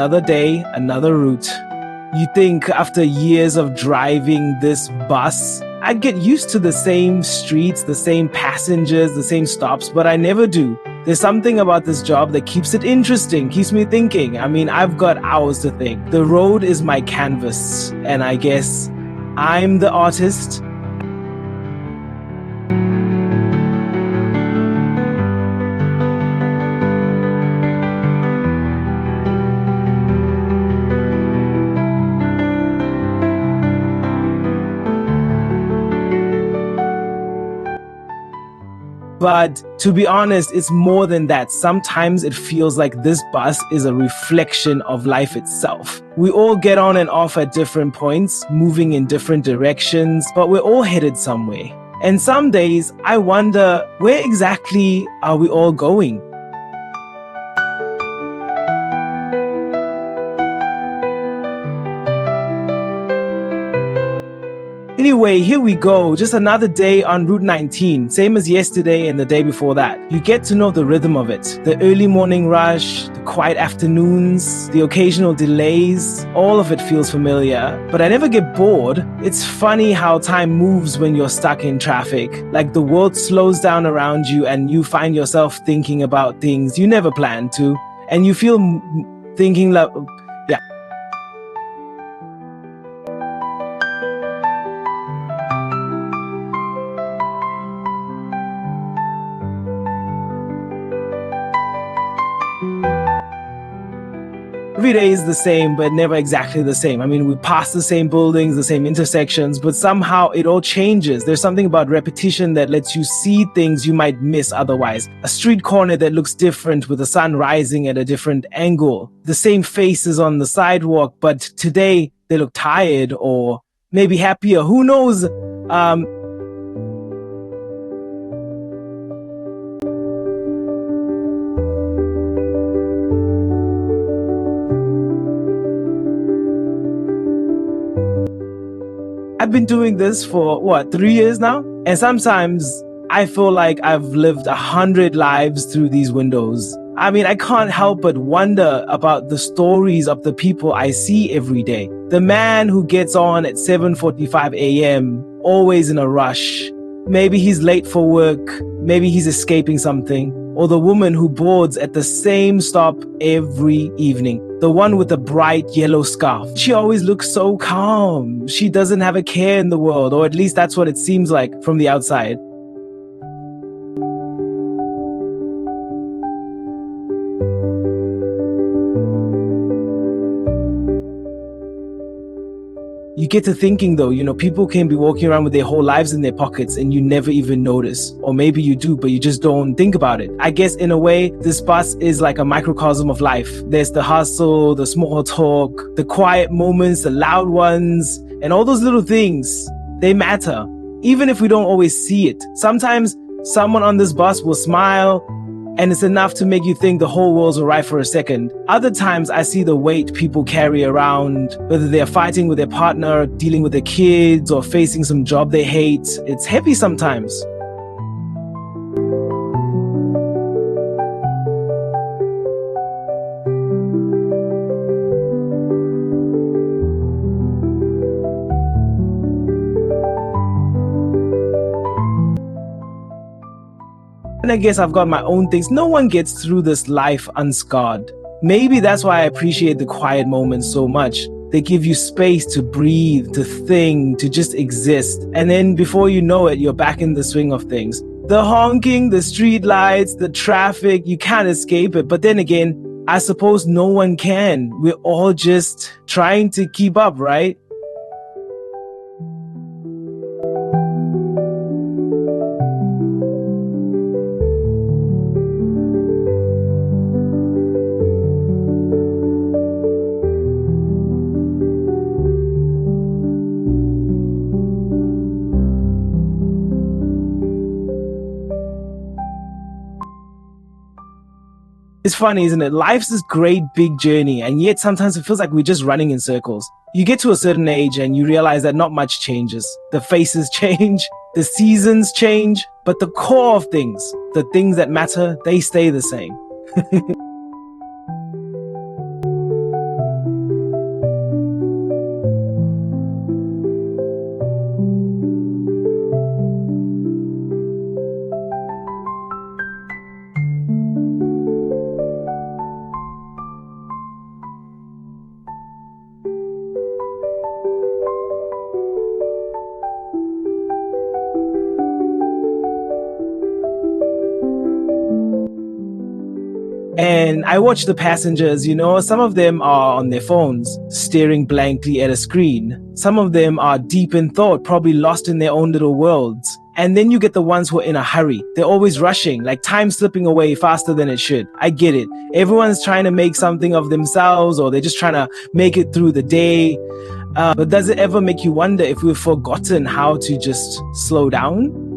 another day, another route. You think after years of driving this bus, I'd get used to the same streets, the same passengers, the same stops, but I never do. There's something about this job that keeps it interesting, keeps me thinking. I mean, I've got hours to think. The road is my canvas, and I guess I'm the artist. But to be honest, it's more than that. Sometimes it feels like this bus is a reflection of life itself. We all get on and off at different points, moving in different directions, but we're all headed somewhere. And some days I wonder, where exactly are we all going? Anyway, here we go. Just another day on Route 19, same as yesterday and the day before that. You get to know the rhythm of it. The early morning rush, the quiet afternoons, the occasional delays, all of it feels familiar. But I never get bored. It's funny how time moves when you're stuck in traffic. Like the world slows down around you and you find yourself thinking about things you never planned to. And you feel thinking like, yeah. Every day is the same, but never exactly the same. I mean, we pass the same buildings, the same intersections, but somehow it all changes. There's something about repetition that lets you see things you might miss otherwise. A street corner that looks different with the sun rising at a different angle. The same faces on the sidewalk, but today they look tired or maybe happier. Who knows? I've been doing this for 3 years now? And sometimes I feel like I've lived 100 lives through these windows. I mean, I can't help but wonder about the stories of the people I see every day. The man who gets on at 7:45 a.m., always in a rush. Maybe he's late for work, maybe he's escaping something. Or the woman who boards at the same stop every evening. The one with the bright yellow scarf. She always looks so calm. She doesn't have a care in the world, or at least that's what it seems like from the outside. You get to thinking though, people can be walking around with their whole lives in their pockets and you never even notice. Or maybe you do, but you just don't think about it. I guess in a way, this bus is like a microcosm of life. There's the hustle, the small talk, the quiet moments, the loud ones, and all those little things, they matter. Even if we don't always see it. Sometimes someone on this bus will smile, and it's enough to make you think the whole world's alright for a second. Other times I see the weight people carry around, whether they're fighting with their partner, dealing with their kids, or facing some job they hate. It's heavy sometimes. And I guess I've got my own things. No one gets through this life unscarred. Maybe that's why I appreciate the quiet moments so much. They give you space to breathe, to think, to just exist. And then before you know it, you're back in the swing of things. The honking, the street lights, the traffic, you can't escape it. But then again, I suppose no one can. We're all just trying to keep up, right? It's funny, isn't it? Life's this great big journey, and yet sometimes it feels like we're just running in circles. You get to a certain age and you realize that not much changes. The faces change, the seasons change, but the core of things, the things that matter, they stay the same. And I watch the passengers, some of them are on their phones, staring blankly at a screen. Some of them are deep in thought, probably lost in their own little worlds. And then you get the ones who are in a hurry. They're always rushing, like time slipping away faster than it should. I get it. Everyone's trying to make something of themselves, or they're just trying to make it through the day. But does it ever make you wonder if we've forgotten how to just slow down?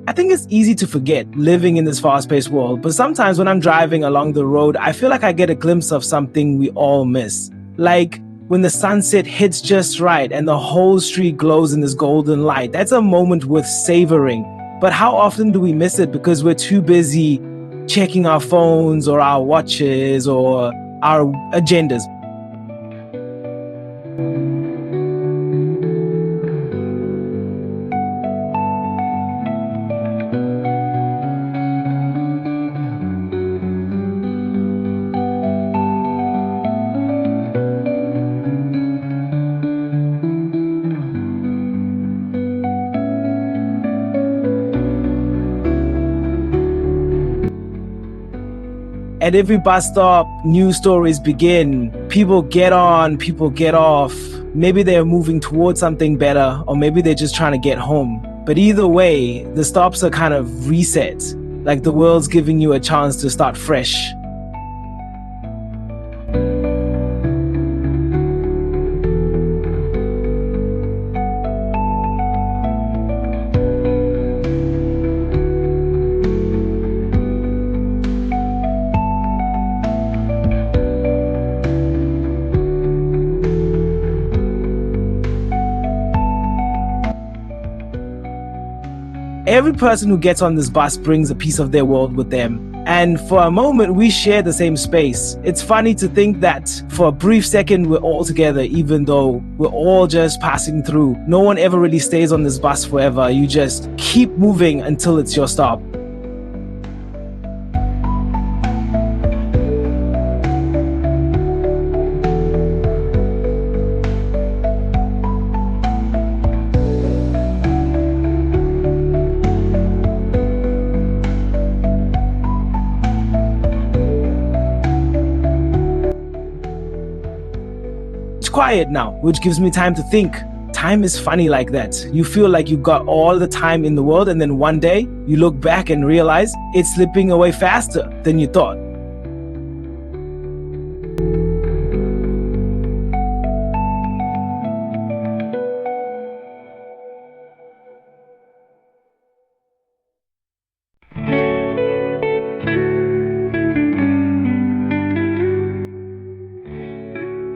I think it's easy to forget living in this fast-paced world, but sometimes when I'm driving along the road, I feel like I get a glimpse of something we all miss. Like when the sunset hits just right and the whole street glows in this golden light. That's a moment worth savoring. But how often do we miss it because we're too busy checking our phones or our watches or our agendas? At every bus stop, news stories begin. People get on, people get off. Maybe they're moving towards something better, or maybe they're just trying to get home. But either way, the stops are kind of reset, like the world's giving you a chance to start fresh. Every person who gets on this bus brings a piece of their world with them. And for a moment, we share the same space. It's funny to think that for a brief second, we're all together, even though we're all just passing through. No one ever really stays on this bus forever. You just keep moving until it's your stop. Quiet now, which gives me time to think. Time is funny like that. You feel like you got all the time in the world, and then one day you look back and realize it's slipping away faster than you thought.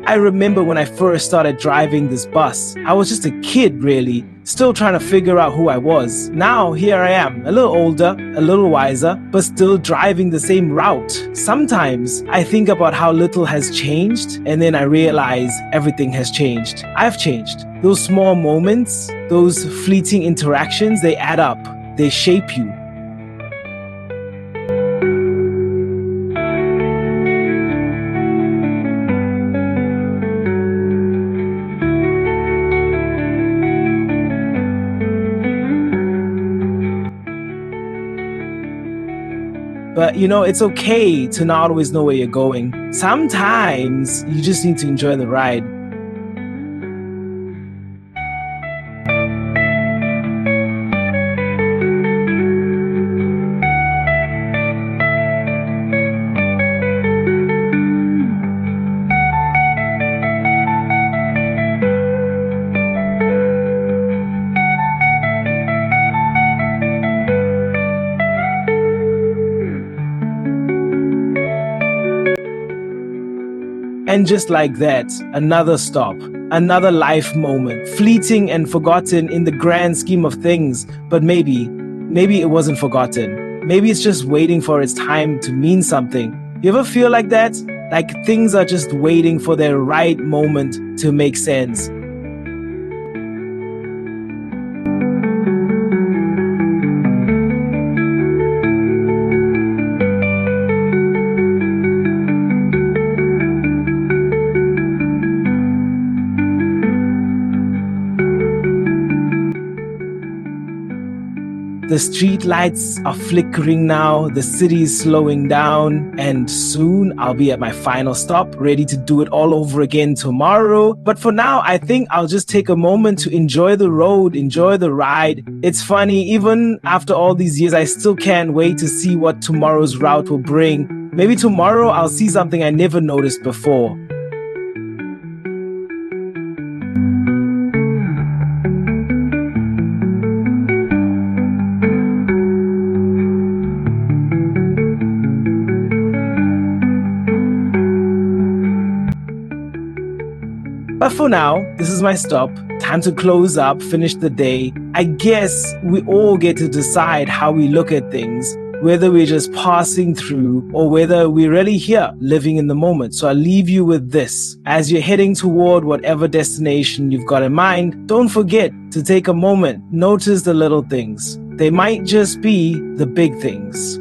I remember when I first started driving this bus, I was just a kid really, still trying to figure out who I was. Now here I am, a little older, a little wiser, but still driving the same route. Sometimes I think about how little has changed, and then I realize everything has changed. I've changed. Those small moments, those fleeting interactions, they add up, they shape you. But it's okay to not always know where you're going. Sometimes you just need to enjoy the ride. And just like that, another stop, another life moment, fleeting and forgotten in the grand scheme of things. But maybe it wasn't forgotten. Maybe it's just waiting for its time to mean something. You ever feel like that? like things are just waiting for their right moment to make sense. The street lights are flickering now, the city is slowing down, and soon I'll be at my final stop, ready to do it all over again tomorrow. But for now, I think I'll just take a moment to enjoy the road, enjoy the ride. It's funny, even after all these years, I still can't wait to see what tomorrow's route will bring. Maybe tomorrow I'll see something I never noticed before. But for now, this is my stop. Time to close up, finish the day. I guess we all get to decide how we look at things, whether we're just passing through or whether we're really here, living in the moment. So I'll leave you with this. As you're heading toward whatever destination you've got in mind, don't forget to take a moment, notice the little things. They might just be the big things.